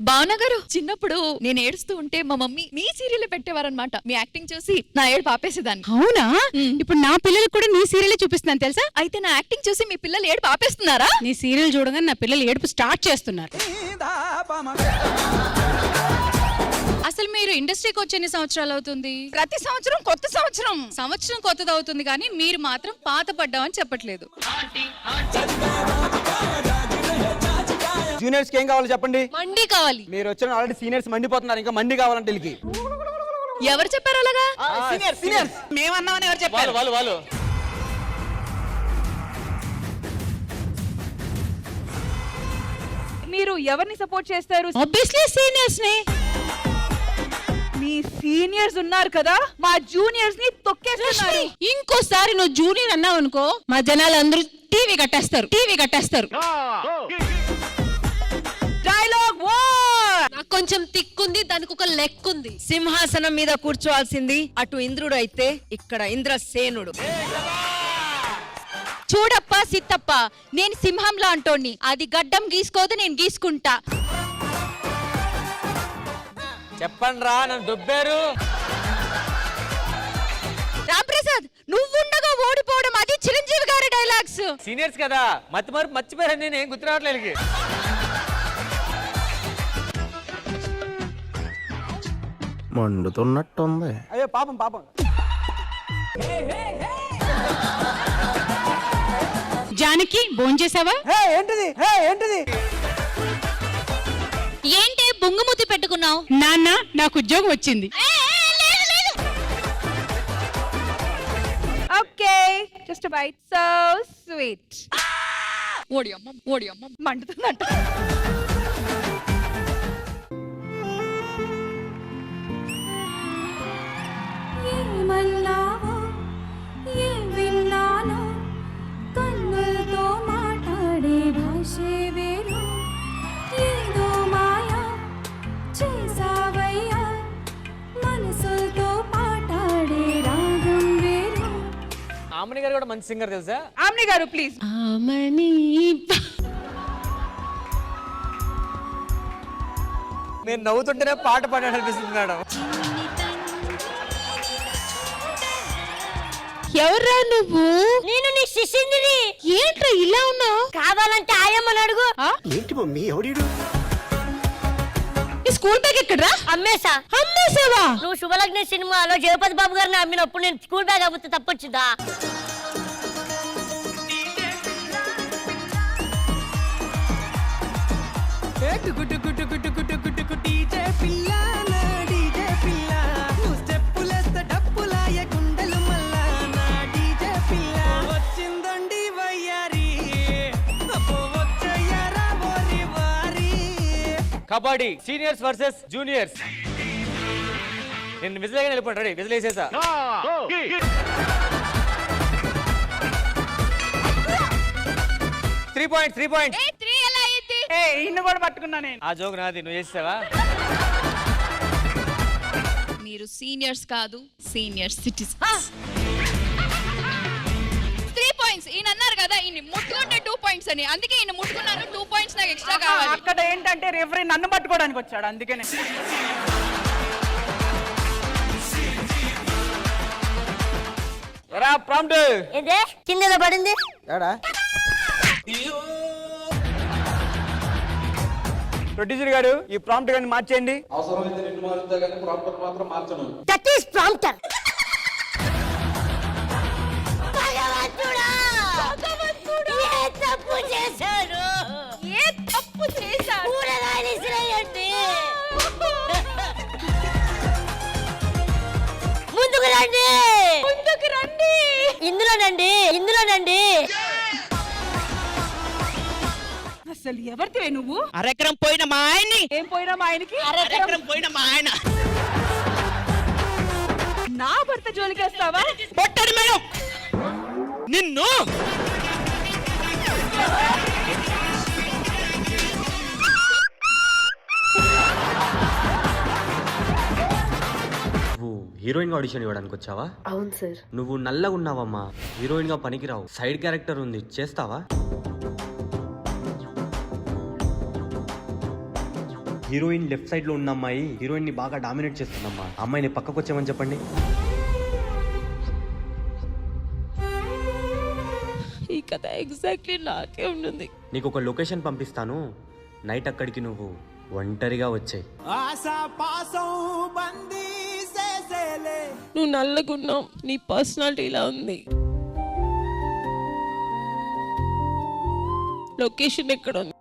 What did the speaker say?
భావన గారు, చిన్నప్పుడు నేను ఏడుస్తూ ఉంటే మా మమ్మీ మీ సీరియల్ పెట్టేవారనమాట. మీ యాక్టింగ్ చూసి నా ఏడుపు ఆపేసేదాన్ని. అవునా? ఇప్పుడు నా పిల్లలకు కూడా నీ సీరియల్ చూపిస్తున్నాను తెలుసా? అయితే నా యాక్టింగ్ చూసి మీ పిల్లలు ఏడుపు ఆపేస్తున్నారా? నీ సీరియల్ చూడగానే నా పిల్లలు ఏడుపు స్టార్ట్ చేస్తున్నారు. అసలు మీరు ఇండస్ట్రీకి వచ్చి ఎన్ని సంవత్సరాలు అవుతుంది? ప్రతి సంవత్సరం కొత్త సంవత్సరం కొత్తది అవుతుంది కానీ మీరు మాత్రం పాత పడ్డామని చెప్పట్లేదు. జూనియర్స్ కి ఏం కావాలి చెప్పండి? మండి కావాలి. మీరు వచ్చిన ఆల్రెడీ సీనియర్స్ మండిపోతున్నారు, ఇంకా మండి కావాలంటే వీళ్ళకి. ఎవరు చెప్పారు అలాగా? సీనియర్స్ మేమన్నామని ఎవరు చెప్పారు? వాళ్ళు మీరు ఎవరిని సపోర్ట్ చేస్తారు? ఆబ్వియస్లీ సీనియర్స్ ని. మీ సీనియర్స్ ఉన్నారు కదా, మా జూనియర్స్ ని తొక్కేస్తున్నారు. ఇంకోసారి నువ్వు జూనియర్ అన్నావు అనుకో, మా జనాలు అందరూ టీవీ కట్టేస్తారు. డైలాగ్ నాకు కొంచెం తిక్కుంది, దానికి ఒక లెక్కుంది. సింహాసనం మీద కూర్చోవాల్సింది అటు ఇంద్రుడు అయితే ఇక్కడ ఇంద్రసేనుడు. చూడప్ప సిత్తప్ప, నేను సింహంలా అంటోని. అది గడ్డం గీసుకోదు, నేను గీసుకుంటా. చెప్పండి రా, నన్ను దొబ్బారు. రాంప్రసాద్, నువ్వుండగా ఓడిపోవడం అది చిరంజీవి గారి డైలాగ్స్. సీనియర్స్ కదా, మర్చిపోయారు. నేను ఏం గుర్తు రావట్లేదు. మండుతున్నట్టుంది. అయ్యో పాపం. జానకి, భోంచేసావా? ఏంటిది? ఏంటి బొంగుమూతి పెట్టుకున్నావు? నాన్న, నాకు ఉద్యోగం వచ్చింది. Okay, just bite. So sweet. ఓడి అమ్మ మండుతుందంట. ఏమన్నావో ఏం విన్నానో, కన్నులతో మాట్లాడే భాషే వేరు. ఏదో మాయా చేసావయ్యా, మనసులతో మాట్లాడే రాగం వేరు. ఆమని గారు కూడా మంచి సింగర్ తెలుసా? ఆమ్ని గారు ప్లీజ్. ఆమని. నేను నవ్వుతుంటేనే పాట పాడాడు అనిపిస్తుంది మేడం. ఎవర్రా నువ్వు? నేను నీ శిష్యుడిని. ఏంట్రా ఇలా ఉన్నావు? కావాలంటే ఆయమ్మని అడుగు. ఏంటి మమ్మీ ఎవడీడు? ఈ స్కూల్ బ్యాగ్ ఎక్కడ్రా? అమ్మేసావా? నువ్వు శుభలగ్న సినిమాలో జయపతి బాబు గారిని అమ్మినప్పుడు నేను స్కూల్ బ్యాగ్ అమ్మితే తప్పొచ్చిందా? Kabaddi seniors versus juniors. నేను విజిల్ వెళ్ళిపోయాను. రెడీ, విజిల్ వేసేసా. 3 పాయింట్స్. ఇన్ని కూడా పట్టుకున్నా నేను. ఆ జోక్ నాది, నువ్వు చేసావా? మీరు సీనియర్స్ కాదు, సీనియర్ సిటిజన్స్. 3 పాయింట్స్. ఈయన అన్నారు కదా, ఈయన ముట్టుకుంటే 2 పాయింట్స్ అని. అందుకే ఈయన ముట్టుకున్నాను. 2 పాయింట్స్ నాకు ఎక్స్ట్రా కావాలి. అక్కడ ఏంటంటే రెఫరీ నన్ను పట్టుకోవడానికి వచ్చాడు, అందుకనే. ఎరా ప్రాంప్ట్ ఏందే కింద పడింది? ఏడా ప్రొడ్యూసర్ గారు, ఈ ప్రాంప్ట్ గాని మార్చేయండి. అవసరమైతే నిన్ను మారుతా కానీ ప్రాంప్టర్ మాత్రం మార్చను. That is prompter. భగవంతుడా, ఏ తప్పు చేశారు? కూరగాయలు ఇసిరేయండి. ముందుకు రండి. ఇందులోనండి. అసలు ఎవరితివే నువ్వు? అరెకరం పోయిన మా ఆయన్ని. ఏం పోయినా మా ఆయనకి? అరెకరం పోయిన మా ఆయన. నా భర్త జోలికేస్తావా? పొట్టడి మేడం నిన్ను. హీరోయిన్ గా ఆడిషన్ ఇవ్వడానికి వచ్చావా? అవును సార్. నువ్వు నల్లగా ఉన్నావమ్మా, హీరోయిన్ గా పనికిరావు. సైడ్ క్యారెక్టర్ ఉంది, చేస్తావా? హీరోయిన్ లెఫ్ట్ సైడ్ లో ఉన్న అమ్మాయి హీరోయిన్ ని బాగా డామినేట్ చేస్తుందమ్మా. ఆ అమ్మాయిని పక్కకు వచ్చామని చెప్పండి. ఈ కథ ఎగ్జాక్ట్లీ నాకే ఉంటుంది. నీకు ఒక లొకేషన్ పంపిస్తాను, నైట్ అక్కడికి నువ్వు ఒంటరిగా వచ్చాయి. నువ్వు నల్లగున్నావు, నీ పర్సనాలిటీ ఇలా ఉంది. లొకేషన్ ఎక్కడ ఉంది?